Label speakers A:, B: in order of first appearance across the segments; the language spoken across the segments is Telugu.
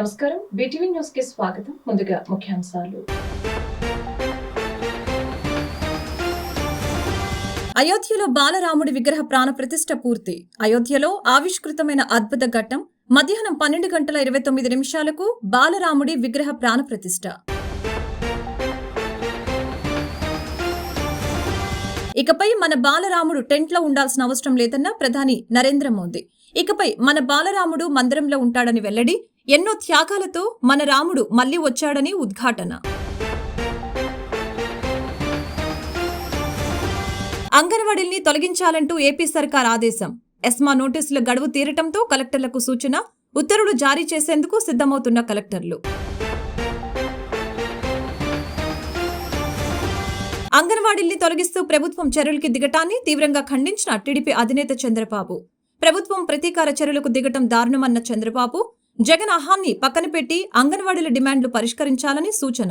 A: నమస్కారం బీటీవీ న్యూస్ కి స్వాగతం. ముందుగా ముఖ్యాంశాలు. అయోధ్యలో బాలరాముడి విగ్రహ ప్రాణ ప్రతిష్ఠ పూర్తి. అయోధ్యలో ఆవిష్కృతమైన అద్భుత ఘట్టం. మధ్యాహ్నం 12:29 బాలరాముడి విగ్రహ ప్రాణ ప్రతిష్ఠ. ఇకపై మన బాలరాముడు టెంట్లో ఉండాల్సిన అవసరం లేదన్న ప్రధాని నరేంద్ర మోదీ. ఇకపై మన బాలరాముడు మందిరంలో ఉంటాడని వెల్లడి. ఎన్నో త్యాగాలతో మన రాముడు మళ్లీ వచ్చాడని ఉద్ఘాటన. అంగన్వాడీల్ని తొలగించాలంటూ ఏపీ సర్కార్ ఆదేశం. ఎస్మా నోటీసుల గడువు తీరటంతో కలెక్టర్లకు సూచన. ఉత్తర్వులు జారీ చేసేందుకు సిద్ధమవుతున్న కలెక్టర్లు. అంగన్వాడీల్ని తొలగిస్తూ ప్రభుత్వం చర్యలకు దిగటాన్ని తీవ్రంగా ఖండించిన టీడీపీ అధినేత చంద్రబాబు. ప్రభుత్వం ప్రతీకార చర్యలకు దిగటం దారుణమన్న చంద్రబాబు. జగన్ ఆహాన్ని పక్కన పెట్టి అంగన్వాడీల డిమాండ్లు పరిష్కరించాలని సూచన.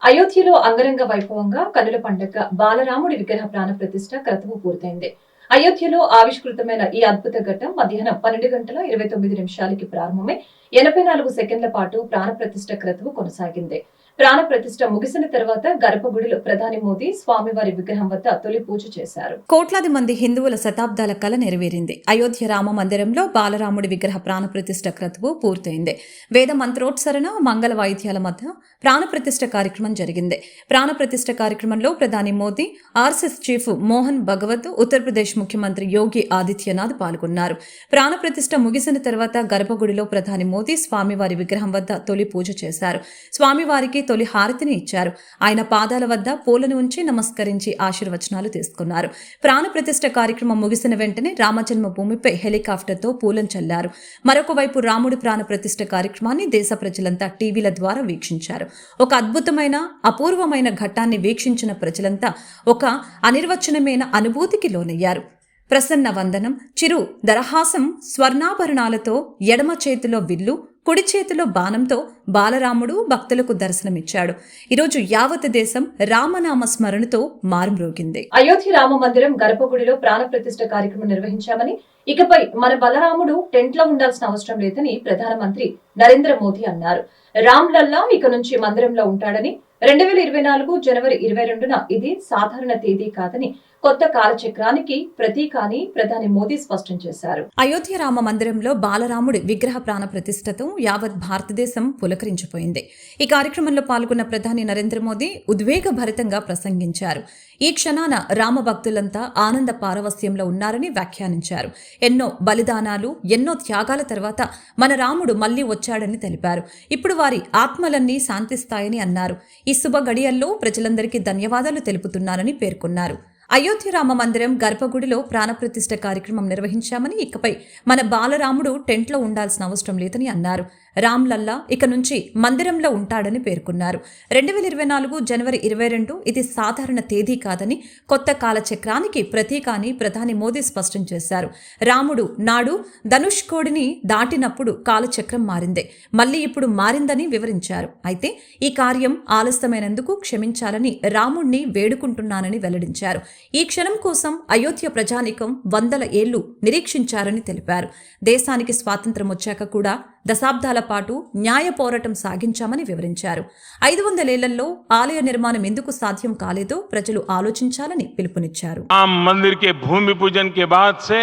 A: అయోధ్యలో అంగరంగ వైభవంగా కన్నుల పండుగ బాలరాముడి విగ్రహ ప్రాణ ప్రతిష్ఠ క్రతువు పూర్తయింది. అయోధ్యలో ఆవిష్కృతమైన ఈ అద్భుత ఘట్టం మధ్యాహ్నం 12:29 ప్రారంభమై 84 సెకండ్ల పాటు ప్రాణ ప్రతిష్ఠ క్రతువు కొనసాగింది. ప్రాణ ప్రతిష్ఠ ముగిసిన తర్వాత గర్భగుడిలో ప్రధాని మోదీ స్వామివారి విగ్రహం వద్ద తొలి పూజ చేశారు. కోట్లాది మంది హిందువుల శతాబ్దాల కల నెరవేరింది. అయోధ్య రామ మందిరంలో బాలరాముడి విగ్రహ ప్రాణ ప్రతిష్ఠ క్రతువు పూర్తయింది. వేద మంత్రోత్సరణ, మంగళ వాయిద్యాల మధ్య ప్రాణ ప్రతిష్ఠ కార్యక్రమం జరిగింది. ప్రాణ ప్రతిష్ఠ కార్యక్రమంలో ప్రధాని మోదీ, ఆర్ఎస్ఎస్ చీఫ్ మోహన్ భగవత్, ఉత్తరప్రదేశ్ ముఖ్యమంత్రి యోగి ఆదిత్యనాథ్ పాల్గొన్నారు. ప్రాణ ప్రతిష్ఠ ముగిసిన తర్వాత గర్భగుడిలో ప్రధాని మోదీ స్వామివారి విగ్రహం వద్ద తొలి పూజ చేశారు. స్వామివారికి తొలి హారతిని ఇచ్చారు. ఆయన పాదాల వద్ద పూలను ఉంచి నమస్కరించి ఆశీర్వచనాలు తీసుకున్నారు. ప్రాణ ప్రతిష్ఠ కార్యక్రమం ముగిసిన వెంటనే రామజన్మ భూమిపై హెలికాప్టర్తో పూలను చల్లారు. మరొక వైపు రాముడి ప్రాణ ప్రతిష్ఠ కార్యక్రమాన్ని దేశ ప్రజలంతా టీవీల ద్వారా వీక్షించారు. ఒక అద్భుతమైన, అపూర్వమైన ఘట్టాన్ని వీక్షించిన ప్రజలంతా ఒక అనిర్వచనమైన అనుభూతికి లోనయ్యారు. ప్రసన్న వందనం, చిరు దరహాసం, స్వర్ణాభరణాలతో ఎడమ చేతిలో విల్లు, కుడి చేతిలో బాణంతో బాలరాముడు భక్తులకు దర్శనమిచ్చాడు. ఈరోజు యావత్ దేశం రామనామ స్మరణతో మారుమ్రోగింది. అయోధ్య రామ మందిరం గర్భగుడిలో ప్రాణ ప్రతిష్ఠ కార్యక్రమం నిర్వహించామని, ఇకపై మన బలరాముడు టెంట్లో ఉండాల్సిన అవసరం లేదని ప్రధానమంత్రి నరేంద్ర మోదీ అన్నారు. రామ్ లల్లా ఇక నుంచి మందిరంలో ఉంటాడని, 2024 జనవరి 22న ఇది సాధారణ తేదీ కాదని, కొత్త కాలచక్రానికి ప్రతీక అని ప్రధాని మోదీ స్పష్టం చేశారు. అయోధ్య రామ మందిరంలో బాలరాముడి విగ్రహ ప్రాణ ప్రతిష్ఠతో యావత్ భారతదేశం పులకరించిపోయింది. ఈ కార్యక్రమంలో పాల్గొన్న ప్రధాని నరేంద్ర మోదీ ఉద్వేగభరితంగా ప్రసంగించారు. ఈ క్షణాన రామ భక్తులంతా ఆనంద పారవస్యంలో ఉన్నారని వ్యాఖ్యానించారు. ఎన్నో బలిదానాలు, ఎన్నో త్యాగాల తర్వాత మన రాముడు మళ్లీ వచ్చాడని తెలిపారు. ఇప్పుడు వారి ఆత్మలన్నీ శాంతిస్తాయని అన్నారు. ఈ శుభ గడియల్లో ప్రజలందరికీ ధన్యవాదాలు తెలుపుతున్నారని పేర్కొన్నారు. అయోధ్య రామ మందిరం గర్భగుడిలో ప్రాణప్రతిష్ఠ కార్యక్రమం నిర్వహించామని, ఇకపై మన బాలరాముడు టెంట్లో ఉండాల్సిన అవసరం లేదని అన్నారు. రామ్ లల్లా ఇక నుంచి మందిరంలో ఉంటాడని పేర్కొన్నారు. 2024 జనవరి 22 ఇది సాధారణ తేదీ కాదని, కొత్త కాలచక్రానికి ప్రతీక అని ప్రధాని మోదీ స్పష్టం చేశారు. రాముడు నాడు ధనుష్కోడిని దాటినప్పుడు కాలచక్రం మారింది, మళ్లీ ఇప్పుడు మారిందని వివరించారు. అయితే ఈ కార్యం ఆలస్యమైనందుకు క్షమించాలని రాముణ్ణి వేడుకుంటున్నానని వెల్లడించారు. ఈ క్షణం కోసం అయోధ్య ప్రజానికం వందల ఏళ్లు నిరీక్షించారని తెలిపారు. దేశానికి స్వాతంత్ర్యం వచ్చాక కూడా దశాబ్దాల పాటు న్యాయ పోరాటం సాగించామని వివరించారు. 500 ఏళ్లలో ఆలయ నిర్మాణం ఎందుకు సాధ్యం కాలేదో ప్రజలు ఆలోచించాలని పిలుపునిచ్చారు.
B: राम मंदिर के भूमि पूजन के बाद से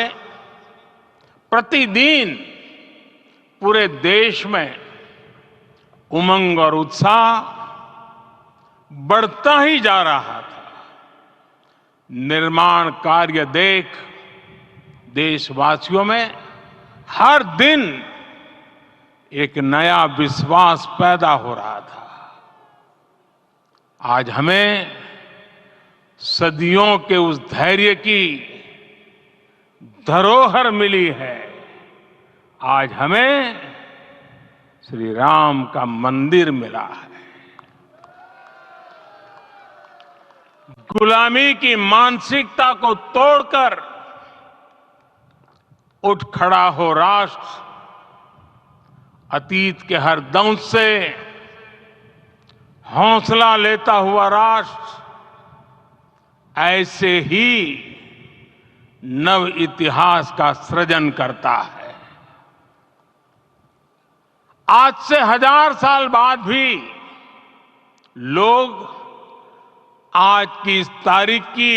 B: प्रतिदिन पूरे देश में उमंग और उत्साह बढ़ता ही जा रहा था. निर्माण कार्य देख देशवासियों में हर दिन एक नया विश्वास पैदा हो रहा था. आज हमें सदियों के उस धैर्य की धरोहर मिली है. आज हमें श्री राम का मंदिर मिला है. गुलामी की मानसिकता को तोड़कर उठ खड़ा हो राष्ट्र. अतीत के हर दंश से हौसला लेता हुआ राष्ट्र ऐसे ही नव इतिहास का सृजन करता है। आज से 1000 साल बाद भी लोग आज की इस तारीख की,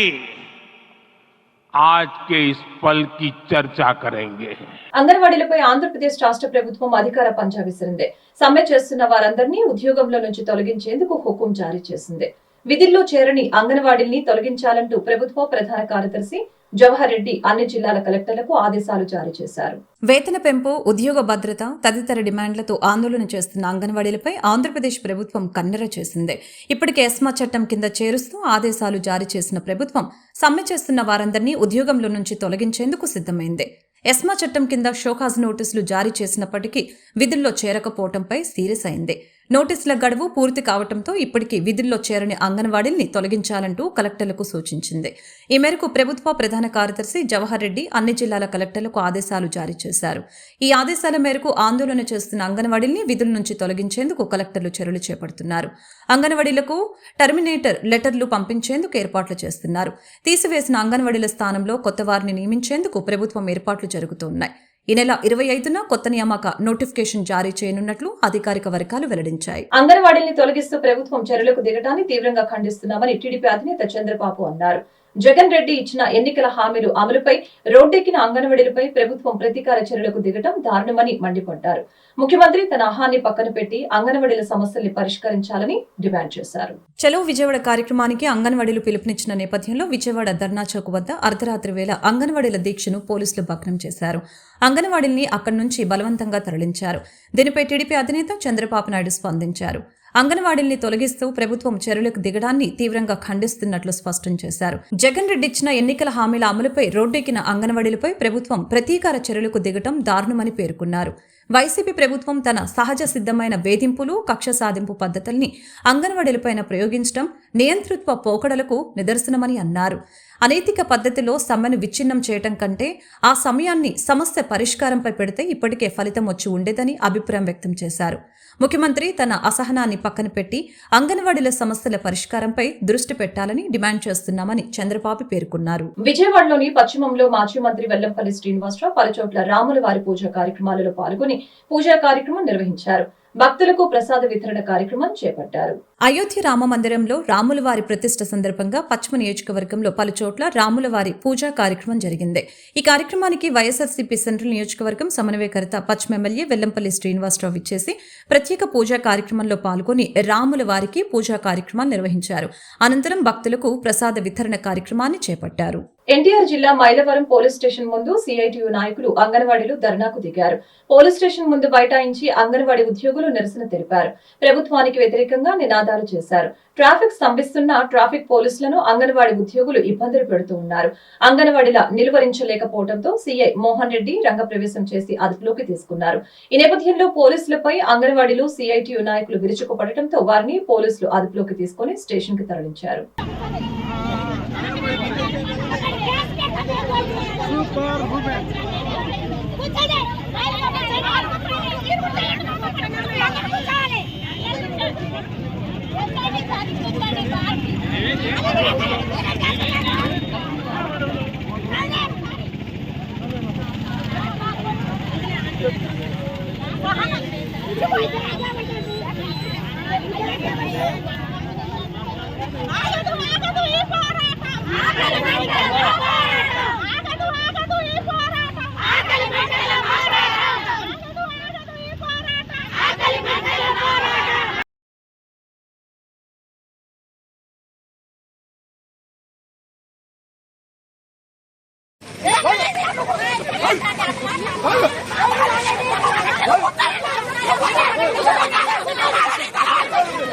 B: आज के इस पल की चर्चा करेंगे।
A: అంగన్వాడీలపై ఆంధ్రప్రదేశ్ రాష్ట్ర ప్రభుత్వం అధికార పంజా విసిరింది. సమ్మె చేస్తున్న వారందరినీ ఉద్యోగంలో నుంచి తొలగించేందుకు హుకుం జారీ చేసింది. విధుల్లో చేరని అంగన్వాడీల్ని తొలగించాలంటూ ప్రభుత్వ ప్రధాన కార్యదర్శి జవహర్ రెడ్డి అన్ని జిల్లాల కలెక్టర్లకు ఆదేశాలు జారీ చేశారు.
C: వేతన పెంపు, ఉద్యోగ భద్రత తదితర డిమాండ్లతో ఆందోళన చేస్తున్న అంగన్వాడీలపై ఆంధ్రప్రదేశ్ ప్రభుత్వం కన్నెర చేసింది. ఇప్పటికే ఎస్మా చట్టం కింద చేరుస్తూ ఆదేశాలు జారీ చేసిన ప్రభుత్వం సమ్మె చేస్తున్న వారందరినీ ఉద్యోగంలో నుంచి తొలగించేందుకు సిద్ధమైంది. ఎస్మా చట్టం కింద షోకాజ్ నోటీసులు జారీ చేసినప్పటికీ విధుల్లో చేరకపోవడంపై సీరియస్ అయింది. నోటీసుల గడువు పూర్తి కావడంతో ఇప్పటికీ విధుల్లో చేరని అంగన్వాడీల్ని తొలగించాలంటూ కలెక్టర్లకు సూచించింది. ఈ మేరకు ప్రభుత్వ ప్రధాన కార్యదర్శి జవహర్ రెడ్డి అన్ని జిల్లాల కలెక్టర్లకు ఆదేశాలు జారీ చేశారు. ఈ ఆదేశాల మేరకు ఆందోళన చేస్తున్న అంగన్వాడీల్ని విధుల నుంచి తొలగించేందుకు కలెక్టర్లు చర్యలు చేపడుతున్నారు. అంగన్వాడీలకు టర్మినేటర్ లెటర్లు పంపించేందుకు ఏర్పాట్లు చేస్తున్నారు. తీసివేసిన అంగన్వాడీల స్థానంలో కొత్త వారిని నియమించేందుకు ప్రభుత్వం ఏర్పాట్లు జరుగుతున్నాయి. ఈ నెల 25న కొత్త నియామక నోటిఫికేషన్ జారీ చేయనున్నట్లు అధికారిక వర్గాలు వెల్లడించాయి.
A: అంగన్వాడీల్ని తొలగిస్తూ ప్రభుత్వం చర్యలకు దిగటాన్ని తీవ్రంగా ఖండిస్తున్నామని టీడీపీ అధినేత చంద్రబాబు అన్నారు. జగన్ రెడ్డి ఇచ్చిన ఎన్నికల హామీలు అమలుపై రోడ్డెక్కిన అంగన్వాడీలపై ప్రభుత్వం ప్రతీకార చర్యలకు దిగటం దారుణమని మండిపడ్డారు. ముఖ్యమంత్రి తన ఆహాన్ని పక్కన పెట్టి అంగన్వాడీల సమస్యల్ని పరిష్కరించాలని డిమాండ్ చేశారు.
C: చలో విజయవాడ కార్యక్రమానికి అంగన్వాడీలు పిలుపునిచ్చిన నేపథ్యంలో విజయవాడ ధర్నా చౌక్ వద్ద అర్ధరాత్రి వేళ అంగన్వాడీల దీక్షను పోలీసులు భగ్నం చేశారు. అంగన్వాడీల్ని అక్కడి నుంచి బలవంతంగా తరలించారు. దీనిపై టీడీపీ అధినేత చంద్రబాబు నాయుడు స్పందించారు. అంగన్వాడీల్ని తొలగిస్తూ ప్రభుత్వం చర్యలకు దిగడాన్ని తీవ్రంగా ఖండిస్తున్నట్లు స్పష్టం చేశారు. జగన్ రెడ్డి ఇచ్చిన ఎన్నికల హామీల అమలుపై రోడ్డెక్కిన అంగన్వాడీలపై ప్రభుత్వం ప్రతీకార చర్యలకు దిగటం దారుణమని పేర్కొన్నారు. వైసీపీ ప్రభుత్వం తన సహజ సిద్ధమైన వేధింపులు, కక్ష సాధింపు పద్ధతుల్ని అంగన్వాడీలపైన ప్రయోగించడం నియంతృత్వ పోకడలకు నిదర్శనమని అన్నారు. అనైతిక పద్ధతిలో సమ్మెను విచ్ఛిన్నం చేయటం కంటే ఆ సమయాన్ని సమస్య పరిష్కారంపై పెడితే ఇప్పటికే ఫలితం వచ్చి ఉండేదని అభిప్రాయం వ్యక్తం చేశారు. ముఖ్యమంత్రి తన అసహనాన్ని పక్కన పెట్టి అంగన్వాడీల సమస్యల పరిష్కారంపై దృష్టి పెట్టాలని డిమాండ్ చేస్తున్నామని చంద్రబాబు పేర్కొన్నారు.
A: విజయవాడలోని పశ్చిమంలో మాజీ మంత్రి వెల్లంపల్లి శ్రీనివాసరావు పలుచోట్ల రాముల వారి పూజా కార్యక్రమాలలో పాల్గొని పూజా కార్యక్రమం నిర్వహించారు. భక్తులకు ప్రసాద వితరణ కార్యక్రమం చేపట్టారు.
C: అయోధ్య రామ మందిరంలో రాములవారి ప్రతిష్ఠ సందర్భంగా పశ్చిమ నియోజకవర్గంలో పలుచోట్ల రాములవారి పూజా కార్యక్రమం జరిగింది. ఈ కార్యక్రమానికి వైఎస్ఆర్సీపీ సెంట్రల్ నియోజకవర్గం సమన్వయకర్త పశ్చిమ ఎమ్మెల్యే వెల్లంపల్లి శ్రీనివాసరావు ఇచ్చేసి ప్రత్యేక పూజా కార్యక్రమంలో పాల్గొని రాముల వారికి పూజా కార్యక్రమాన్ని నిర్వహించారు. అనంతరం భక్తులకు ప్రసాద వితరణ కార్యక్రమాన్ని చేపట్టారు.
A: ఎన్టీఆర్ జిల్లా మైలవరం పోలీస్ స్టేషన్ ముందు సిఐటియు నాయకులు అంగన్వాడీలు ధర్నాకు దిగారు. పోలీస్ స్టేషన్ ముందు బైఠాయించి అంగన్వాడీ ఉద్యోగులు నిరసన తెలిపారు. ప్రభుత్వానికి వ్యతిరేకంగా నినాదాలు చేశారు. ట్రాఫిక్ స్తంభిస్తున్న ట్రాఫిక్ పోలీసులను అంగన్వాడీ ఉద్యోగులు ఇబ్బందులు పెడుతూ ఉన్నారు. అంగన్వాడీల నిలువరించలేకపోవడంతో సీఐ మోహన్ రెడ్డి రంగప్రవేశం చేసి అదుపులోకి తీసుకున్నారు. ఈ నేపథ్యంలో పోలీసులపై అంగన్వాడీలు సిఐటియు నాయకులు విరుచుకుపడటంతో వారిని పోలీసులు అదుపులోకి తీసుకుని స్టేషన్ కి తరలించారు.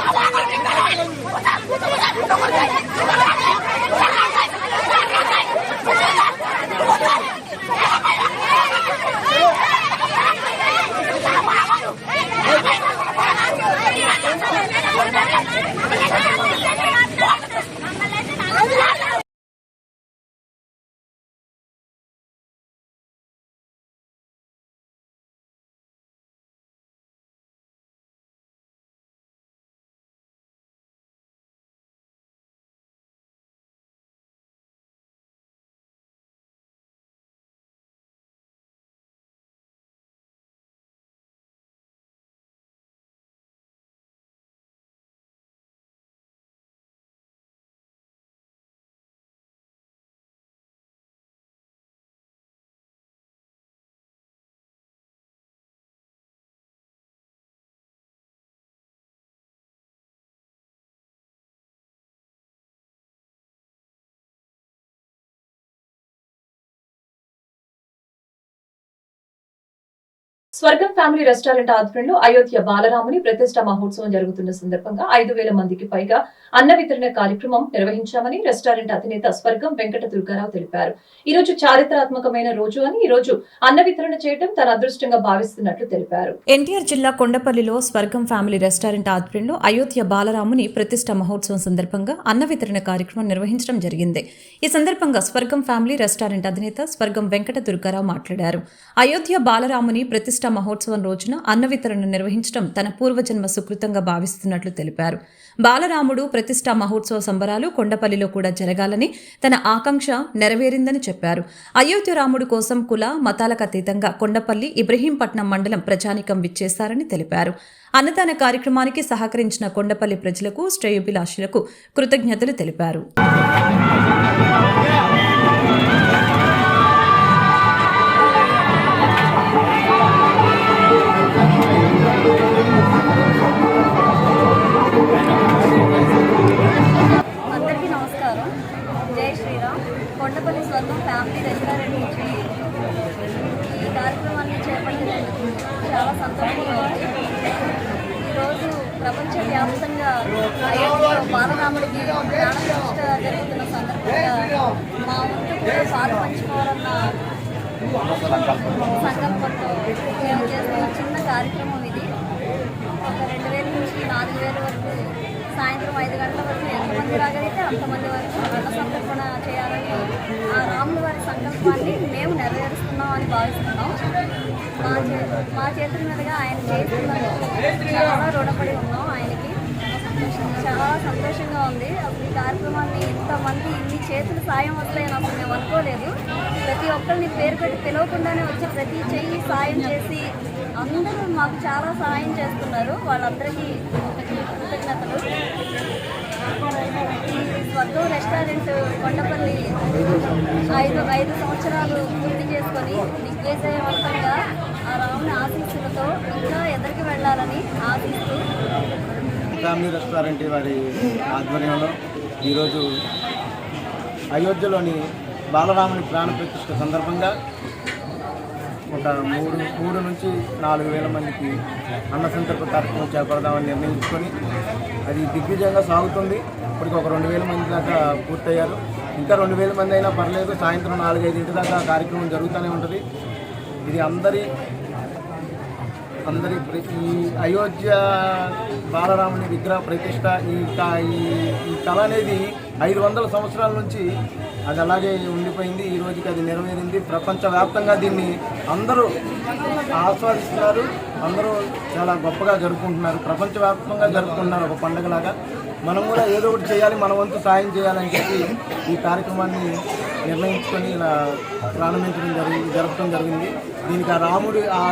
D: Hey!
A: స్వర్గం ఫ్యామిలీ రెస్టారెంట్ ఆధ్వర్యంలో అయోధ్య బాలరాముని ప్రతిష్ఠా మహోత్సవం జరుగుతున్న సందర్భంగా 5,000 మందికి పైగా అన్న వితరణ కార్యక్రమం నిర్వహించామని రెస్టారెంట్ అధినేత స్వర్గం వెంకట దుర్గారావు తెలిపారు. ఈ రోజు చారిత్రాత్మకమైన రోజు అని ఈ రోజు అన్న వితరణ చేయడం తన అదృష్టంగా భావిస్తున్నట్లు తెలిపారు.
C: ఎన్టీఆర్ జిల్లా కొండపల్లిలో స్వర్గం ఫ్యామిలీ రెస్టారెంట్ ఆధ్వర్యంలో అయోధ్య బాలరాముని ప్రతిష్ఠా మహోత్సవం సందర్భంగా అన్న వితరణ కార్యక్రమం నిర్వహించడం జరిగింది. ఈ సందర్భంగా స్వర్గం ఫ్యామిలీ రెస్టారెంట్ అధినేత స్వర్గం వెంకట దుర్గారావు మాట్లాడారు. అయోధ్య బాలరాముని ప్రతిష్ఠా మహోత్సవం రోజున అన్న వితరణ నిర్వహించడం తన పూర్వజన్మ సుకృతంగా భావిస్తున్నట్లు తెలిపారు. బాలరాముడు ప్రతిష్ఠా మహోత్సవ సంబరాలు కొండపల్లిలో కూడా జరగాలని తన ఆకాంక్ష నెరవేరిందని చెప్పారు. అయోధ్య రాముడు కోసం కుల మతాలకు అతీతంగా కొండపల్లి ఇబ్రహీంపట్నం మండలం ప్రజానికం విచ్చేశారని తెలిపారు. అన్నదాన కార్యక్రమానికి సహకరించిన కొండపల్లి ప్రజలకు శ్రేయోభిలాషులకు కృతజ్ఞతలు తెలిపారు.
D: అందరికీ నమస్కారం. జై శ్రీరామ్. కొండపల్లి స్వర్గం ఫ్యామిలీ రెస్టారెంట్ నుంచి ఈ కార్యక్రమాన్ని చేపట్టినందుకు చాలా సంతోషంగా ఉంది. ఈరోజు ప్రపంచవ్యాప్తంగా అయోధ్యలో బాలరాముడికి ప్రాణప్రతిష్ఠ జరుగుతున్న సందర్భంగా మా వంతు కూడా పాలు పంచుకోవాలన్న సంకల్పంతో మేము చేస్తున్న చిన్న కార్యక్రమం ఇది. ఒక 2,000 నుంచి 4,000 వరకు సాయంత్రం 5 గంటల వరకు ఎంతమంది రాగలిగితే అంతమంది వరకు అన్న సంతర్పణ చేయాలని ఆ రాముల వారి సంకల్పాన్ని మేము నెరవేరుస్తున్నామని భావిస్తున్నాం. మా చేతుల మీదుగా ఆయన చేస్తున్నందుకు చాలా రుణపడి ఉన్నాం. ఆయనకి చాలా సంతోషంగా ఉంది. అసలు ఈ కార్యక్రమాన్ని ఇంతమంది ఇన్ని చేతులు సాయం వస్తాయని అసలు మేము అనుకోలేదు. ప్రతి ఒక్కరిని పేరు పెట్టి పిలవకుండానే వచ్చి ప్రతి చెయ్యి సాయం చేసి అందరూ మాకు చాలా సహాయం చేస్తున్నారు. వాళ్ళందరికీ కృతజ్ఞతలు. ఈ స్వర్గం రెస్టారెంట్ కొండపల్లి 5 సంవత్సరాలు పూర్తి చేసుకొని దిగ్విజయవంతంగా ఆ రాముని ఆశీస్సులతో ఇంకా ఎదరికి వెళ్ళాలని ఆశిస్తూ
E: ఫ్యామిలీ రెస్టారెంట్ వారి ఆధ్వర్యంలో ఈరోజు అయోధ్యలోని బాలరాముని ప్రాణ ప్రతిష్ఠ సందర్భంగా ఒక 3 నుంచి 4,000 మందికి అన్న సంతర్పణ కార్యక్రమం చేపడదామని నిర్ణయించుకొని అది దిగ్విజయంగా సాగుతుంది. ఇప్పటికి ఒక 2,000 మంది దాకా పూర్తయ్యారు. ఇంకా 2,000 మంది అయినా పర్లేదు. సాయంత్రం 4-5 దాకా కార్యక్రమం జరుగుతూనే ఉంటుంది. ఇది అందరి ఈ అయోధ్య బాలరాముని విగ్రహ ప్రతిష్ట ఈ కళ అనేది 500 సంవత్సరాల నుంచి అది అలాగే ఉండిపోయింది. ఈ రోజుకి అది నెరవేరింది. ప్రపంచవ్యాప్తంగా దీన్ని అందరూ ఆస్వాదిస్తున్నారు. అందరూ చాలా గొప్పగా జరుపుకుంటున్నారు. ప్రపంచవ్యాప్తంగా జరుపుకుంటున్నారు ఒక పండుగలాగా. మనం కూడా ఏదో ఒకటి చేయాలి, మన వంతు సాయం చేయాలని చెప్పి ఈ కార్యక్రమాన్ని నిర్ణయించుకొని ఇలా జరపడం జరిగింది. దీనికి ఆ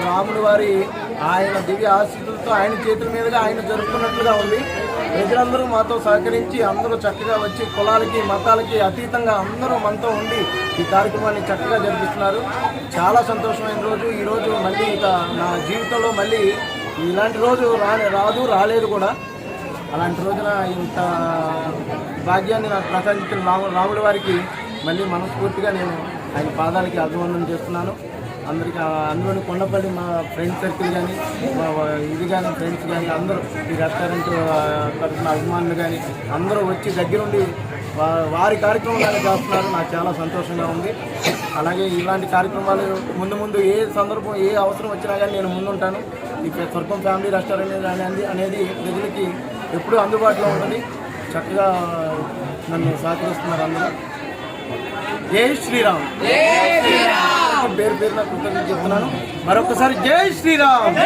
E: రాముడి వారి ఆయన దివ్య ఆశీస్సులతో ఆయన చేతుల మీదుగా ఆయన జరుపుకున్నట్లుగా ఉంది. ప్రజలందరూ మాతో సహకరించి అందరూ చక్కగా వచ్చి కులాలకి మతాలకి అతీతంగా అందరూ మనతో ఉండి ఈ కార్యక్రమాన్ని చక్కగా జరిపిస్తున్నారు. చాలా సంతోషమైన రోజు. ఈరోజు మళ్ళీ ఇక నా జీవితంలో మళ్ళీ ఇలాంటి రోజు రాలేదు కూడా. అలాంటి రోజున ఇంత భాగ్యాన్ని నాకు ప్రసాదించిన రాముడి వారికి మళ్ళీ మనస్ఫూర్తిగా నేను ఆయన పాదాలకి అభివందనం చేస్తున్నాను. అందరికీ అందులోని కొండపల్లి మా ఫ్రెండ్స్ సర్కిల్ కానీ ఫ్రెండ్స్ కానీ అందరూ ఈ రెస్టారెంట్ తరఫున అభిమానులు కానీ అందరూ వచ్చి దగ్గరుండి వారి కార్యక్రమాలు చేస్తున్నారు. నాకు చాలా సంతోషంగా ఉంది. అలాగే ఇలాంటి కార్యక్రమాలు ముందు ఏ సందర్భం ఏ అవసరం వచ్చినా కానీ నేను ముందుంటాను. ఈ స్వర్గం ఫ్యామిలీ రెస్టారెంట్ అనేది ప్రజలకి ఎప్పుడూ అందుబాటులో ఉంటుంది. చక్కగా నన్ను సహకరిస్తున్నారు అందరూ. జై శ్రీరామ్. పేరు నాకు కృతజ్ఞతలు చెప్తున్నాను. మరొకసారి జై శ్రీరామ్.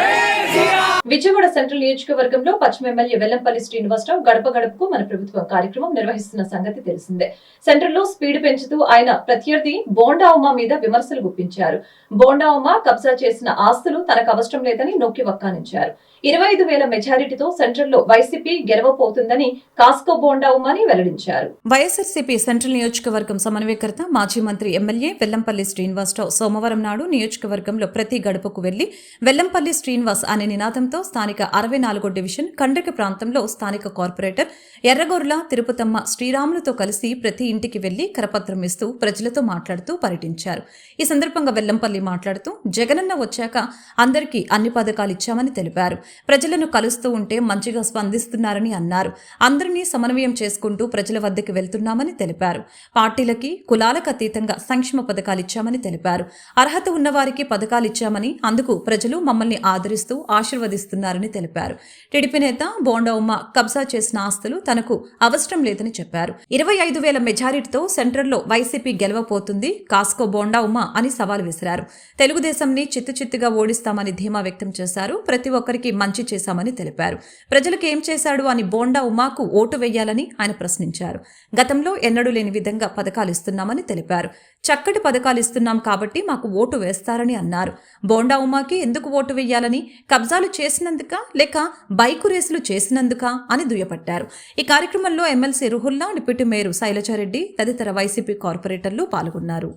A: విజయవాడ సెంట్రల్ నియోజకవర్గంలో పశ్చిమ ఎమ్మెల్యే వెల్లంపల్లి శ్రీనివాసరావు గడప గడపకు మన ప్రభుత్వం కార్యక్రమం నిర్వహిస్తున్న సంగతి తెలిసిందే. సెంట్రల్ లో స్పీడ్ పెంచుతూ ఆయన ప్రత్యర్థి బోండా ఉమా మీద విమర్శలు గుప్పించారు. బోండా ఉమా కబ్జా చేసిన ఆస్తులు తనకు అవసరం లేదని నొక్కి వక్కానించారు. 25,000 మెజారిటీతో సెంట్రల్లో వైసీపీ గెలవబోతుందని కాస్కో బోండా ఉమాని వెల్లడించారు.
C: వైఎస్ఆర్సీపీ సెంట్రల్ నియోజకవర్గం సమన్వయకర్త మాజీ మంత్రి ఎమ్మెల్యే వెల్లంపల్లి శ్రీనివాసరావు సోమవారం నాడు నియోజకవర్గంలో ప్రతి గడపకు వెళ్లి వెల్లంపల్లి శ్రీనివాస్ అనే నినాదంతో స్థానిక 64వ డివిజన్ కండ్రిక ప్రాంతంలో స్థానిక కార్పొరేటర్ ఎర్రగొర్ల తిరుపతమ్మ శ్రీరాములతో కలిసి ప్రతి ఇంటికి వెళ్లి కరపత్రం ఇస్తూ ప్రజలతో మాట్లాడుతూ పర్యటించారు. ఈ సందర్భంగా వెల్లంపల్లి మాట్లాడుతూ జగనన్న వచ్చాక అందరికీ అన్ని పథకాలు ఇచ్చామని తెలిపారు. ప్రజలను కలుస్తూ ఉంటే మంచిగా స్పందిస్తున్నారని అన్నారు. అందరినీ సమన్వయం చేసుకుంటూ ప్రజల వద్దకు వెళ్తున్నామని తెలిపారు. పార్టీలకి కులాలకు అతీతంగా సంక్షేమ పథకాలు ఇచ్చామని తెలిపారు. అర్హత ఉన్నవారికి పథకాలు ఇచ్చామని అందుకు ప్రజలు మమ్మల్ని ఆదరిస్తూ ఆశీర్వదిస్తున్నారని తెలిపారు. టీడీపీ నేత బోండా ఉమ్మ కబ్జా చేసిన ఆస్తులు తనకు అవసరం లేదని చెప్పారు. 25,000 మెజారిటీతో సెంట్రల్లో వైసీపీ గెలవబోతుంది కాస్కో బోండా ఉమ్మ అని సవాల్ విసిరారు. తెలుగుదేశంని చిత్తుచిత్తుగా ఓడిస్తామని ధీమా వ్యక్తం చేశారు. ప్రతి ఒక్కరికి మంచి చేశామని తెలిపారు. ప్రజలకు ఏం చేశాడు అని బోండా ఉమాకు ఓటు వేయాలని ఆయన ప్రశ్నించారు. గతంలో ఎన్నడూ లేని విధంగా పథకాలు ఇస్తున్నామని తెలిపారు. చక్కటి పథకాలు ఇస్తున్నాం కాబట్టి మాకు ఓటు వేస్తారని అన్నారు. బోండా ఉమాకి ఎందుకు ఓటు వేయాలని, కబ్జాలు చేసినందుక లేక బైకు రేసులు చేసినందుక అని దుయ్యపట్టారు. ఈ కార్యక్రమంలో MLC Ruhulla, deputy mayor Sailaja Reddy తదితర వైసీపీ కార్పొరేటర్లు పాల్గొన్నారు.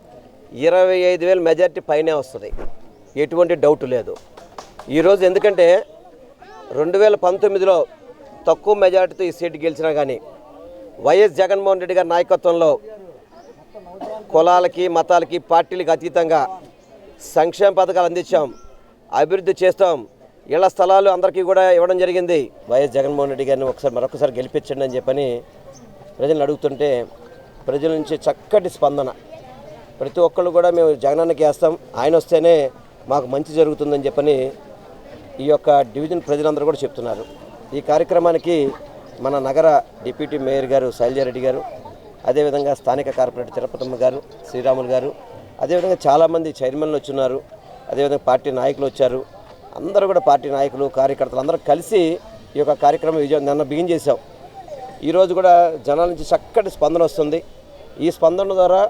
F: 25,000 మెజార్టీ పైనే వస్తుంది, ఎటువంటి డౌట్ లేదు. ఈరోజు ఎందుకంటే 2019లో తక్కువ మెజార్టీతో ఈ సీటు గెలిచినా కానీ వైఎస్ జగన్మోహన్ రెడ్డి గారి నాయకత్వంలో కులాలకి మతాలకి పార్టీలకు అతీతంగా సంక్షేమ పథకాలు అందించాం, అభివృద్ధి చేస్తాం, ఇళ్ల స్థలాలు అందరికీ కూడా ఇవ్వడం జరిగింది. వైఎస్ జగన్మోహన్ రెడ్డి గారిని మరొకసారి గెలిపించండి అని చెప్పని ప్రజలను అడుగుతుంటే ప్రజల నుంచి చక్కటి స్పందన. ప్రతి ఒక్కళ్ళు కూడా మేము జగనన్నకి వేస్తాం, ఆయన వస్తేనే మాకు మంచి జరుగుతుందని చెప్పని ఈ యొక్క డివిజన్ ప్రజలందరూ కూడా చెప్తున్నారు. ఈ కార్యక్రమానికి మన నగర డిప్యూటీ మేయర్ గారు శైలజారెడ్డి గారు, అదేవిధంగా స్థానిక కార్పొరేటర్ తిరుపతమ్మ గారు, శ్రీరాములు గారు, అదేవిధంగా చాలామంది చైర్మన్లు వచ్చున్నారు, అదేవిధంగా పార్టీ నాయకులు వచ్చారు. అందరూ కూడా పార్టీ నాయకులు కార్యకర్తలు అందరూ కలిసి ఈ యొక్క కార్యక్రమం నిన్న బిగిన్ చేశాం. ఈరోజు కూడా జనాల నుంచి చక్కటి స్పందన వస్తుంది. ఈ స్పందన ద్వారా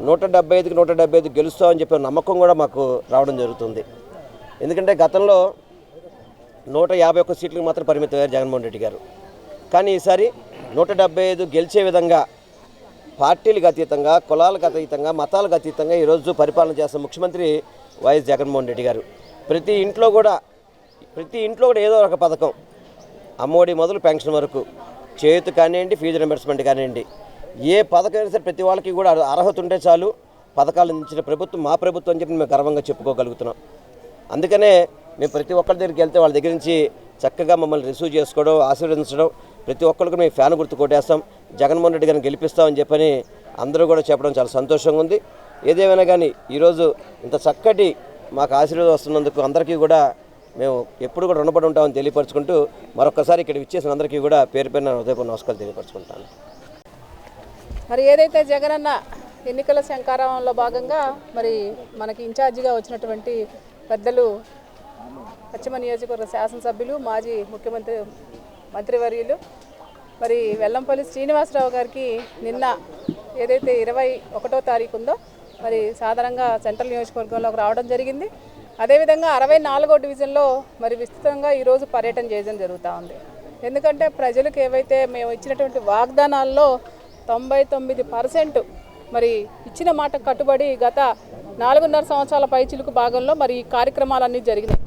F: 175కి 175 గెలుస్తామని చెప్పే నమ్మకం కూడా మాకు రావడం జరుగుతుంది. ఎందుకంటే గతంలో 151 సీట్లకు మాత్రం పరిమితమయ్యారు జగన్మోహన్ రెడ్డి గారు. కానీ ఈసారి 175 గెలిచే విధంగా పార్టీలకు అతీతంగా, కులాలకు అతీతంగా, మతాలకు అతీతంగా ఈరోజు పరిపాలన చేస్తున్న ముఖ్యమంత్రి వైఎస్ జగన్మోహన్ రెడ్డి గారు. ప్రతి ఇంట్లో కూడా ఏదో ఒక పథకం, అమ్మఒడి మొదలు పెన్షన్ వరకు, చేయూత కానివ్వండి, ఫీజు రింబర్స్మెంట్ కానివ్వండి, ఏ పథకం అయినా సరే ప్రతి వాళ్ళకి కూడా అర్హత ఉంటే చాలు పథకాలు అందించిన ప్రభుత్వం మా ప్రభుత్వం అని చెప్పి మేము గర్వంగా చెప్పుకోగలుగుతున్నాం. అందుకనే మేము ప్రతి ఒక్కరి దగ్గరికి వెళ్తే వాళ్ళ దగ్గర నుంచి చక్కగా మమ్మల్ని రిసీవ్ చేసుకోవడం, ఆశీర్వదించడం, ప్రతి ఒక్కరికి మేము ఫ్యాన్ గుర్తు కొట్టేస్తాం, జగన్మోహన్ రెడ్డి గారిని గెలిపిస్తామని చెప్పని అందరూ కూడా చెప్పడం చాలా సంతోషంగా ఉంది. ఏదేమైనా కానీ ఈరోజు ఇంత చక్కటి మాకు ఆశీర్వాదం వస్తున్నందుకు అందరికీ కూడా మేము ఎప్పుడు కూడా రుణపడి ఉంటామని తెలియపరచుకుంటూ మరొకసారి ఇక్కడ విచ్చేసిన అందరికీ కూడా పేరు పేరున హృదయపూర్వక నమస్కారాలు తెలియపరచుకుంటాను.
G: మరి ఏదైతే జగనన్న ఎన్నికల శంకారావంలో భాగంగా మరి మనకి ఇన్ఛార్జిగా వచ్చినటువంటి పెద్దలు పశ్చిమ నియోజకవర్గ శాసనసభ్యులు, మాజీ ముఖ్యమంత్రి మంత్రివర్యులు మరి వెల్లంపల్లి శ్రీనివాసరావు గారికి నిన్న ఏదైతే 21వ తారీఖు ఉందో మరి సాధారణంగా సెంట్రల్ నియోజకవర్గంలోకి రావడం జరిగింది. అదేవిధంగా 64వ డివిజన్లో మరి విస్తృతంగా ఈరోజు పర్యటన చేయడం జరుగుతూ ఉంది. ఎందుకంటే ప్రజలకు ఏవైతే మేము ఇచ్చినటువంటి వాగ్దానాల్లో 99% మరి ఇచ్చిన మాట కట్టుబడి గత 4.5 సంవత్సరాల పైచిలుకు భాగంలో మరి ఈ కార్యక్రమాలన్నీ జరిగినాయి.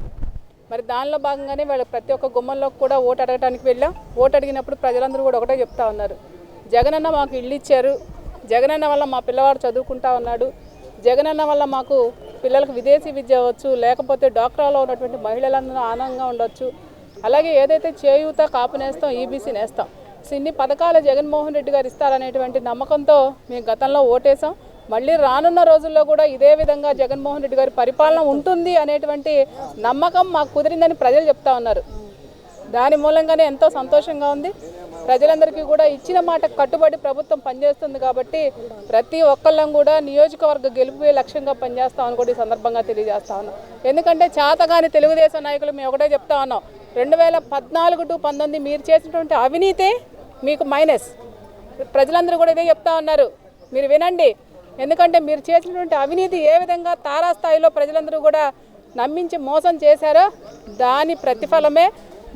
G: మరి దానిలో భాగంగానే వాళ్ళ ప్రతి ఒక్క గుమ్మంలో కూడా ఓటు అడగడానికి వెళ్ళాం. ఓటు అడిగినప్పుడు ప్రజలందరూ కూడా ఒకటే చెప్తా ఉన్నారు, జగనన్న మాకు ఇల్లు ఇచ్చారు, జగనన్న వల్ల మా పిల్లవాడు చదువుకుంటా ఉన్నాడు, జగనన్న వల్ల మాకు పిల్లలకు విదేశీ విద్య అవ్వచ్చు, లేకపోతే డాక్టర్లో ఉన్నటువంటి మహిళలందరూ ఆనందంగా ఉండొచ్చు, అలాగే ఏదైతే చేయూత, కాపు నేస్తాం, ఈబీసీ నేస్తాం, ఇన్ని పథకాలు జగన్మోహన్ రెడ్డి గారు ఇస్తారనేటువంటి నమ్మకంతో మేము గతంలో ఓటేసాం. మళ్ళీ రానున్న రోజుల్లో కూడా ఇదే విధంగా జగన్మోహన్ రెడ్డి గారి పరిపాలన ఉంటుంది అనేటువంటి నమ్మకం మాకు కుదిరిందని ప్రజలు చెప్తా ఉన్నారు. దాని మూలంగానే ఎంతో సంతోషంగా ఉంది. ప్రజలందరికీ కూడా ఇచ్చిన మాట కట్టుబడి ప్రభుత్వం పనిచేస్తుంది కాబట్టి ప్రతి ఒక్కళ్ళం కూడా నియోజకవర్గ గెలుపు లక్ష్యంగా పనిచేస్తామని కూడా ఈ సందర్భంగా తెలియజేస్తా ఉన్నాం. ఎందుకంటే చేతగాని తెలుగుదేశం నాయకులు మేము ఒకటే చెప్తా ఉన్నాం, 2014 to 19 మీరు చేసినటువంటి అవినీతే మీకు మైనస్. ప్రజలందరూ కూడా ఇదే చెప్తా ఉన్నారు, మీరు వినండి. ఎందుకంటే మీరు చేసినటువంటి అవినీతి ఏ విధంగా తారాస్థాయిలో ప్రజలందరూ కూడా నమ్మించి మోసం చేశారో దాని ప్రతిఫలమే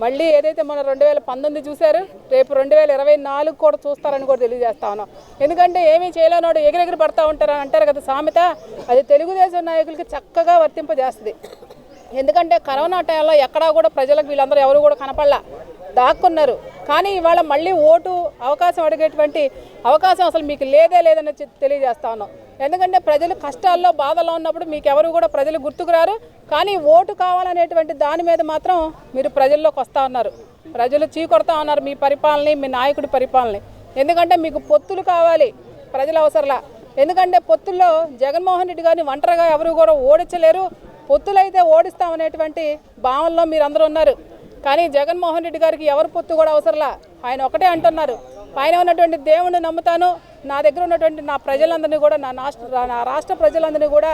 G: మళ్ళీ ఏదైతే మన 2019 చూశారు, రేపు 2024 కూడా చూస్తారని కూడా తెలియజేస్తా ఉన్నాం. ఎందుకంటే ఏమీ చేయలేనోడు ఎగిరెగిరి పడతా ఉంటారు అంటారు కదా సామెత, అది తెలుగుదేశం నాయకులకి చక్కగా వర్తింపజేస్తుంది. ఎందుకంటే కరోనా టైంలో ఎక్కడా కూడా ప్రజలకు వీళ్ళందరూ ఎవరు కూడా కనపడలా, దాక్కున్నారు. కానీ ఇవాళ మళ్ళీ ఓటు అవకాశం అడిగేటువంటి అవకాశం అసలు మీకు లేదని తెలియజేస్తా ఉన్నాం. ఎందుకంటే ప్రజలు కష్టాల్లో బాధలో ఉన్నప్పుడు మీకు ఎవరు కూడా ప్రజలు గుర్తుకు రారు. కానీ ఓటు కావాలనేటువంటి దాని మీద మాత్రం మీరు ప్రజల్లోకి వస్తూ ఉన్నారు. ప్రజలు చీకొడతా ఉన్నారు మీ పరిపాలనని, మీ నాయకుడి పరిపాలనని. ఎందుకంటే మీకు పొత్తులు కావాలి, ప్రజలు అవసరంలా. ఎందుకంటే పొత్తుల్లో జగన్మోహన్ రెడ్డి గారిని ఒంటరిగా ఎవరు కూడా ఓడించలేరు. పొత్తులైతే ఓడిస్తామనేటువంటి భావనలో మీరు అందరూ ఉన్నారు. కానీ జగన్మోహన్ రెడ్డి గారికి ఎవరు పొత్తు కూడా అవసరంలా. ఆయన ఒకటే అంటున్నారు, పైన ఉన్నటువంటి దేవుణ్ణి నమ్ముతాను, నా దగ్గర ఉన్నటువంటి నా ప్రజలందరినీ కూడా నా రాష్ట్ర ప్రజలందరినీ కూడా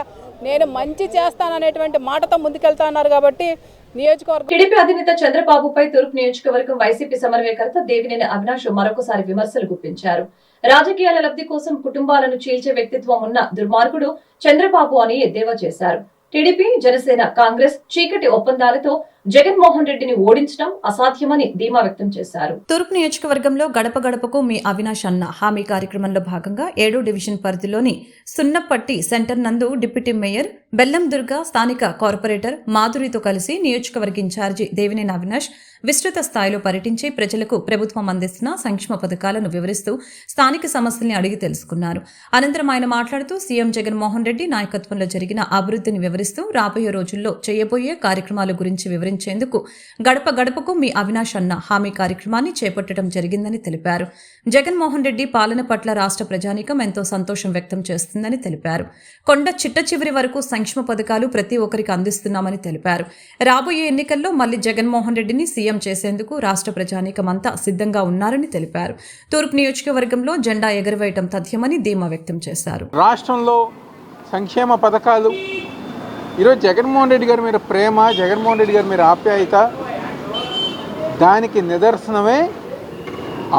G: నేను మంచి చేస్తాననేటువంటి మాటతో ముందుకెళ్తా ఉన్నారు. కాబట్టి నియోజకవర్గం
A: టీడీపీ అధినేత చంద్రబాబుపై తూర్పు నియోజకవర్గం వైసీపీ సమన్వయకర్త దేవినేని అవినాష్ మరొకసారి విమర్శలు గుప్పించారు. రాజకీయాల లబ్ధి కోసం కుటుంబాలను చీల్చే వ్యక్తిత్వం ఉన్న దుర్మార్గుడు చంద్రబాబు అని ఎద్దేవా చేశారు. టీడీపీ, జనసేన, కాంగ్రెస్ చీకటి ఒప్పందాలతో జగన్మోహన్ రెడ్డిని ఓడించడం అసాధ్యమని ధీమా వ్యక్తం చేశారు.
C: తూర్పు నియోజకవర్గంలో గడప గడపకు మీ అవినాష్ అన్న హామీ కార్యక్రమంలో భాగంగా 7వ డివిజన్ పరిధిలోని సున్నపట్టి సెంటర్ నందు డిప్యూటీ మేయర్ బెల్లం దుర్గా, స్థానిక కార్పొరేటర్ మాధురితో కలిసి నియోజకవర్గ ఇన్ఛార్జి దేవినేని అవినాష్ విస్తృత స్థాయిలో పర్యటించి ప్రజలకు ప్రభుత్వం అందిస్తున్న సంక్షేమ పథకాలను వివరిస్తూ స్థానిక సమస్యల్ని అడిగి తెలుసుకున్నారు. అనంతరం ఆయన మాట్లాడుతూ సీఎం జగన్మోహన్ రెడ్డి నాయకత్వంలో జరిగిన అభివృద్ధిని వివరిస్తూ రాబోయే రోజుల్లో చేయబోయే కార్యక్రమాల గురించి వివరించేందుకు గడప గడపకు మీ అవినాష్ అన్న హామీ కార్యక్రమాన్ని చేపట్టడం జరిగిందని తెలిపారు. జగన్మోహన్ రెడ్డి పాలన పట్ల రాష్ట్ర ప్రజానీకం ఎంతో సంతోషం వ్యక్తం చేస్తుందని తెలిపారు. కొండ చిట్ట చివరి వరకు సంక్షేమ పథకాలు ప్రతి ఒక్కరికి అందిస్తున్నామని తెలిపారు. రాబోయే ఎన్నికల్లో మళ్లీ జగన్మోహన్ రెడ్డిని సీఎం చేసేందుకు రాష్ట్ర ప్రజానీకం అంతా సిద్ధంగా ఉన్నారని తెలిపారు. తూర్పు నియోజకవర్గంలో జెండా ఎగరవేయటం తథ్యమని ధీమా వ్యక్తం చేశారు.
H: రాష్ట్రంలో సంక్షేమ పథకాలు ఈరోజు జగన్మోహన్ రెడ్డి గారి మీద ప్రేమ, జగన్మోహన్ రెడ్డి గారి మీద ఆప్యాయత, దానికి నిదర్శనమే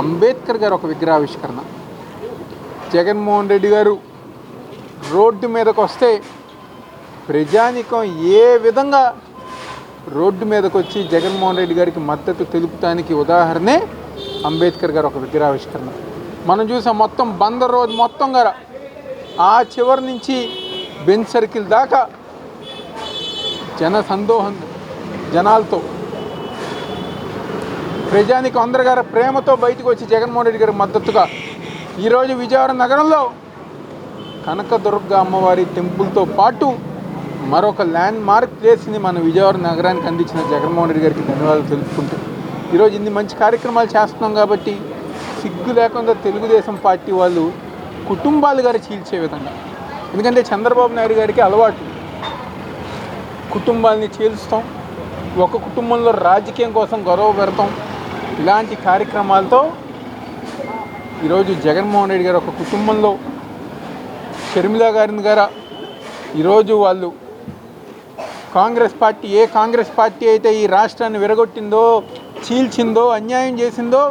H: అంబేద్కర్ గారు ఒక విగ్రహావిష్కరణ. జగన్మోహన్ రెడ్డి గారు రోడ్డు మీదకు వస్తే ప్రజానీకం ఏ విధంగా రోడ్డు మీదకు వచ్చి జగన్మోహన్ రెడ్డి గారికి మద్దతు తెలుపుతానికి ఉదాహరణే అంబేద్కర్ గారు ఒక విగ్రహావిష్కరణ. మనం చూసాం మొత్తం బందర్ రోడ్ మొత్తం గారు ఆ చివరి నుంచి బెంచ్ సర్కిల్ దాకా జనాలతో ప్రజానికి అందరి గారి ప్రేమతో బయటకు వచ్చి జగన్మోహన్ రెడ్డి గారికి మద్దతుగా ఈరోజు విజయవాడ నగరంలో కనకదుర్గ అమ్మవారి టెంపుల్తో పాటు మరొక ల్యాండ్ మార్క్ ప్లేస్ని మన విజయవాడ నగరానికి అందించిన జగన్మోహన్ రెడ్డి గారికి ధన్యవాదాలు తెలుపుకుంటూ ఈరోజు ఇన్ని మంచి కార్యక్రమాలు చేస్తున్నాం కాబట్టి సిగ్గు లేకుండా తెలుగుదేశం పార్టీ వాళ్ళు కుటుంబాలు గారు చీల్చే విధంగా, ఎందుకంటే చంద్రబాబు నాయుడు గారికి అలవాటు కుటుంబాలని చీల్స్తాం, ఒక కుటుంబంలో రాజకీయం కోసం గొడవ పెడతాం. ఇలాంటి కార్యక్రమాలతో ఈరోజు జగన్మోహన్ రెడ్డి గారు ఒక కుటుంబంలో షర్మిలా గారిని గారా ఈరోజు వాళ్ళు కాంగ్రెస్ పార్టీ అయితే ఈ రాష్ట్రాన్ని విరగొట్టిందో, చీల్చిందో, అన్యాయం చేసిందో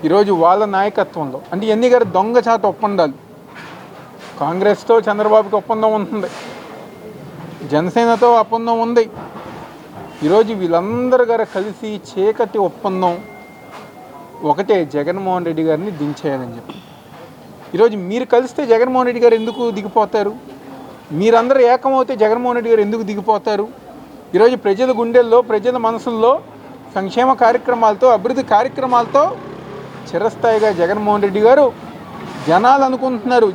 H: ఈరోజు వాళ్ళ నాయకత్వంలో అంటే ఎన్ని గారు దొంగచాటు ఒప్పందాలు, కాంగ్రెస్తో చంద్రబాబుకి ఒప్పందం ఉంటుంది, జనసేనతో ఒప్పందం ఉంది. ఈరోజు వీళ్ళందరూ గారు కలిసి చీకటి ఒప్పందం ఒకటే, జగన్మోహన్ రెడ్డి గారిని దించేయాలని చెప్పి. ఈరోజు మీరు కలిస్తే జగన్మోహన్ రెడ్డి గారు ఎందుకు దిగిపోతారు? మీరందరూ ఏకమవుతే జగన్మోహన్ రెడ్డి గారు ఎందుకు దిగిపోతారు? ఈరోజు ప్రజల గుండెల్లో, ప్రజల మనసుల్లో సంక్షేమ కార్యక్రమాలతో, అభివృద్ధి కార్యక్రమాలతో చిరస్థాయిగా జగన్మోహన్ రెడ్డి గారు జనాలు అనుకుంటున్నారు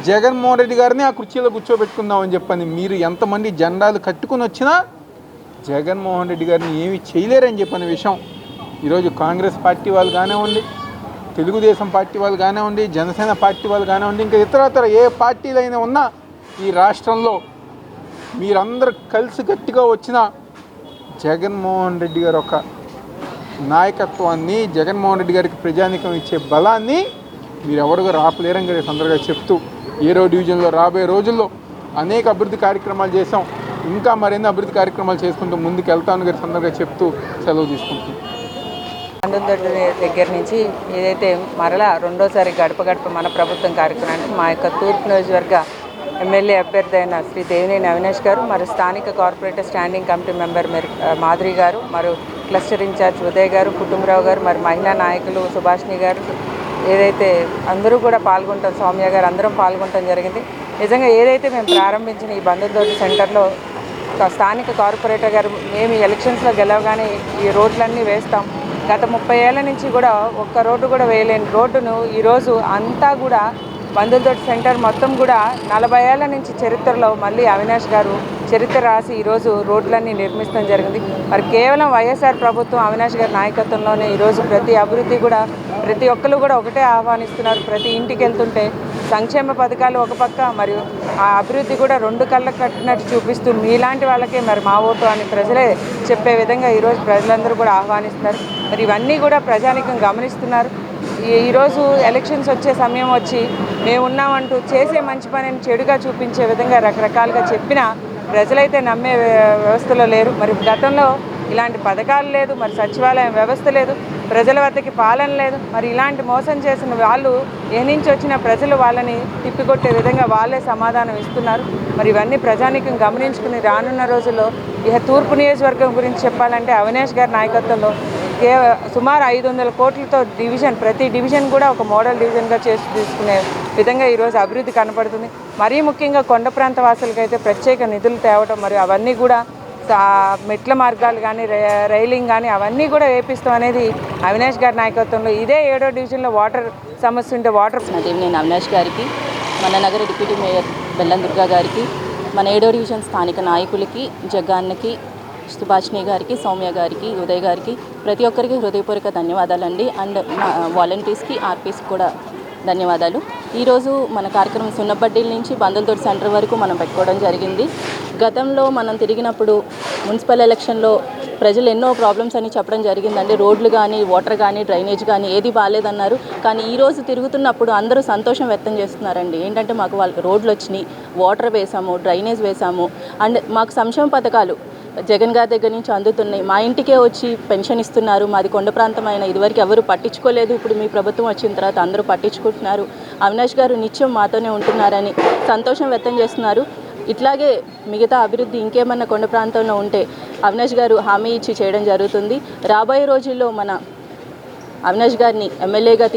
H: జగన్మోహన్ రెడ్డి గారిని ఆ కుర్చీలో కూర్చోబెట్టుకుందామని చెప్పని. మీరు ఎంతమంది జెండాలు కట్టుకుని వచ్చినా జగన్మోహన్ రెడ్డి గారిని ఏమీ చేయలేరని చెప్పిన విషయం ఈరోజు కాంగ్రెస్ పార్టీ వాళ్ళు కానివ్వండి, తెలుగుదేశం పార్టీ వాళ్ళు కానివ్వండి, జనసేన పార్టీ వాళ్ళు కానివ్వండి, ఇంకా ఇతరతర ఏ పార్టీలైనా ఉన్నా ఈ రాష్ట్రంలో మీరందరూ కలిసి గట్టిగా వచ్చిన జగన్మోహన్ రెడ్డి గారు ఒక నాయకత్వాన్ని, జగన్మోహన్ రెడ్డి గారికి ప్రజానీకం ఇచ్చే బలాన్ని మీరు ఎవరుగా రాపలేరని గారి సందర్భంగా చెప్తూ 7వ డివిజన్లో రాబోయే రోజుల్లో అనేక అభివృద్ధి కార్యక్రమాలు చేసాం, ఇంకా మరిన్ని అభివృద్ధి కార్యక్రమాలు చేసుకుంటూ ముందుకు వెళ్తామని గారి సందర్భంగా చెప్తూ సెలవు తీసుకుంటున్నాం.
I: అందుదొడ్డి దగ్గర నుంచి ఏదైతే మరలా రెండోసారి గడప గడప మన ప్రభుత్వం కార్యక్రమానికి మా యొక్క తూర్పు నియోజకవర్గ ఎమ్మెల్యే అభ్యర్థి అయిన శ్రీ దేవినేని అవినాష్ గారు, మరి స్థానిక corporator standing committee member Madhuri గారు, మరి క్లస్టర్ ఇన్ఛార్జ్ ఉదయ్ గారు, కుటుంబరావు గారు, మరి మహిళా నాయకులు సుభాష్ని గారు, ఏదైతే అందరూ కూడా పాల్గొంటాం, సౌమ్య గారు అందరం పాల్గొనడం జరిగింది. నిజంగా ఏదైతే మేము ప్రారంభించిన ఈ బంధుతోటి సెంటర్లో స్థానిక కార్పొరేటర్ గారు మేము ఎలక్షన్స్లో గెలవగానే ఈ రోడ్లన్నీ వేస్తాం. గత 30 ఏళ్ల నుంచి కూడా ఒక్క రోడ్డు కూడా వేయలేని రోడ్డును ఈరోజు అంతా కూడా బంధుతోటి సెంటర్ మొత్తం కూడా 40 ఏళ్ల నుంచి చరిత్రలో మళ్ళీ అవినాష్ గారు చరిత్ర రాసి ఈరోజు రోడ్లన్నీ నిర్మించడం జరిగింది. మరి కేవలం వైఎస్ఆర్ ప్రభుత్వం అవినాష్ గారి నాయకత్వంలోనే ఈరోజు ప్రతి అభివృద్ధి కూడా ప్రతి ఒక్కరు కూడా ఒకటే ఆహ్వానిస్తున్నారు. ప్రతి ఇంటికి వెళ్తుంటే సంక్షేమ పథకాలు ఒక పక్క, మరియు ఆ అభివృద్ధి కూడా 2 కళ్ళకు కట్టినట్టు చూపిస్తూ మీలాంటి వాళ్ళకే మరి మా ఓటు అని ప్రజలే చెప్పే విధంగా ఈరోజు ప్రజలందరూ కూడా ఆహ్వానిస్తున్నారు. మరి ఇవన్నీ కూడా ప్రజానికం గమనిస్తున్నారు. ఈరోజు ఎలక్షన్స్ వచ్చే సమయం వచ్చి మేమున్నామంటూ చేసే మంచి పనిని చెడుగా చూపించే విధంగా రకరకాలుగా చెప్పినా ప్రజలైతే నమ్మే వ్యవస్థలో లేరు. మరి గతంలో ఇలాంటి పథకాలు లేదు, మరి సచివాలయం వ్యవస్థ లేదు, ప్రజల వద్దకి పాలన లేదు. మరి ఇలాంటి మోసం చేసిన వాళ్ళు ఏ నుంచి వచ్చిన ప్రజలు వాళ్ళని తిప్పికొట్టే విధంగా వాళ్ళే సమాధానం ఇస్తున్నారు. మరి ఇవన్నీ ప్రజానికం గమనించుకుని రానున్న రోజుల్లో ఇక తూర్పు నియోజకవర్గం గురించి చెప్పాలంటే అవినాష్ గారి నాయకత్వంలో సుమారు 500 కోట్లతో డివిజన్, ప్రతి డివిజన్ కూడా ఒక మోడల్ డివిజన్గా చేసి తీసుకునే విధంగా ఈరోజు అభివృద్ధి కనపడుతుంది. మరీ ముఖ్యంగా కొండ ప్రాంత వాసులకైతే ప్రత్యేక నిధులు తేవటం, మరియు అవన్నీ కూడా మెట్ల మార్గాలు కానీ రైలింగ్ కానీ అవన్నీ కూడా వేపిస్తాం అనేది అవినాష్ గారి నాయకత్వంలో. ఇదే 7వ డివిజన్లో వాటర్ సమస్య ఉంటే వాటర్
J: దేవినేని అవినాష్ గారికి, మన నగర డిప్యూటీ మేయర్ బెల్లం దుర్గా గారికి, మన 7వ డివిజన్ స్థానిక నాయకులకి, జగ్గాన్నకి, సుభాష్ని గారికి, సౌమ్య గారికి, ఉదయ్ గారికి, ప్రతి ఒక్కరికి హృదయపూర్వక ధన్యవాదాలండి. అండ్ వాలంటీర్స్కి, ఆర్పీస్కి కూడా ధన్యవాదాలు. ఈరోజు మన కార్యక్రమం సున్నబడ్డీల నుంచి బందల్తోటి సెంటర్ వరకు మనం పెట్టుకోవడం జరిగింది. గతంలో మనం తిరిగినప్పుడు మున్సిపల్ ఎలక్షన్లో ప్రజలు ఎన్నో ప్రాబ్లమ్స్ అని చెప్పడం జరిగిందండి. రోడ్లు కానీ, వాటర్ కానీ, డ్రైనేజ్ కానీ ఏది బాగాలేదన్నారు. కానీ ఈరోజు తిరుగుతున్నప్పుడు అందరూ సంతోషం వ్యక్తం చేస్తున్నారండి. ఏంటంటే మాకు వాళ్ళకి రోడ్లు వచ్చినాయి, వాటర్ వేసాము, డ్రైనేజ్ వేసాము, అండ్ మాకు సంక్షేమ పథకాలు జగన్ గారి దగ్గర నుంచి అందుతున్నాయి. మా ఇంటికే వచ్చి పెన్షన్ ఇస్తున్నారు. మాది కొండ ప్రాంతమైన ఇదివరకు ఎవరు పట్టించుకోలేదు, ఇప్పుడు మీ ప్రభుత్వం వచ్చిన తర్వాత అందరూ పట్టించుకుంటున్నారు. అవినాష్ గారు నిత్యం మాతోనే ఉంటున్నారని సంతోషం వ్యక్తం చేస్తున్నారు. ఇట్లాగే మిగతా అభివృద్ధి ఇంకేమన్నా కొండ ప్రాంతంలో ఉంటే అవినాష్ గారు హామీ ఇచ్చి చేయడం జరుగుతుంది. రాబోయే రోజుల్లో మన అవినాష్ గారిని ఎమ్మెల్యేగా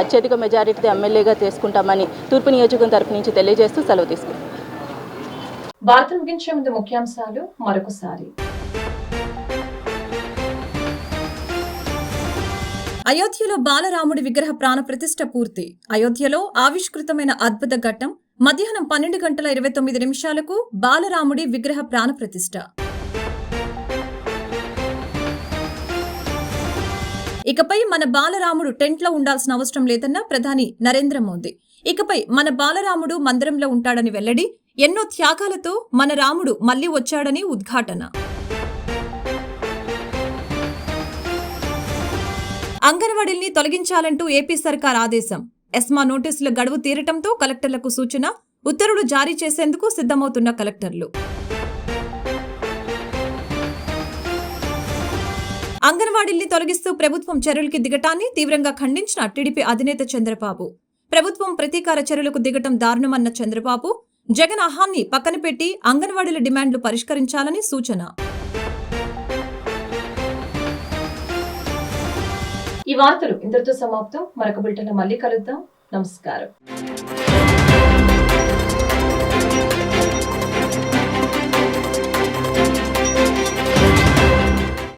J: అత్యధిక మెజారిటీతో ఎమ్మెల్యేగా తీసుకుంటామని తూర్పు నియోజకవర్గం తరపు నుంచి తెలియజేస్తూ సెలవు తీసుకుంటాం.
A: వార్తలు ముగించే ముందు ముఖ్యాంశాలు మరొకసారి.
C: అయోధ్యలో బాలరాముడి విగ్రహ ప్రాణ ప్రతిష్ఠ పూర్తి. అయోధ్యలో ఆవిష్కృతమైన అద్భుత ఘట్టం. మధ్యాహ్నం 12:29 బాలరాముడి విగ్రహ ప్రాణ ప్రతిష్ఠ. ఇకపై మన బాలరాముడు టెంట్లో ఉండాల్సిన అవసరం లేదన్న ప్రధాని నరేంద్ర మోదీ. ఇకపై మన బాలరాముడు మందిరంలో ఉంటాడని వెల్లడి. ఎన్నో త్యాగాలతో మన రాముడు మళ్లీ వచ్చాడని ఉద్ఘాటన. అంగన్వాడీల్ని తొలగించాలంటూ ఏపీ సర్కార్ ఆదేశం. ఎస్మా నోటీసుల గడువు తీరటంతో కలెక్టర్లకు సూచన. ఉత్తర్వులు జారీ చేసేందుకు సిద్ధమవుతున్న కలెక్టర్లు. అంగన్వాడీల్ని తొలగిస్తూ ప్రభుత్వం చర్యలకి దిగటాన్ని తీవ్రంగా ఖండించిన టీడీపీ అధినేత చంద్రబాబు. ప్రభుత్వం ప్రతీకార చర్యలకు దిగటం దారుణమన్న చంద్రబాబు. జగన్ ఆహాన్ని పక్కన పెట్టి అంగన్వాడీల డిమాండ్లు పరిష్కరించాలని సూచన.
A: ఈ వార్తలు ఇంతటితో సమాప్తం. మరొక బులెటిన్లో మళ్ళీ కలుద్దాం. నమస్కారం.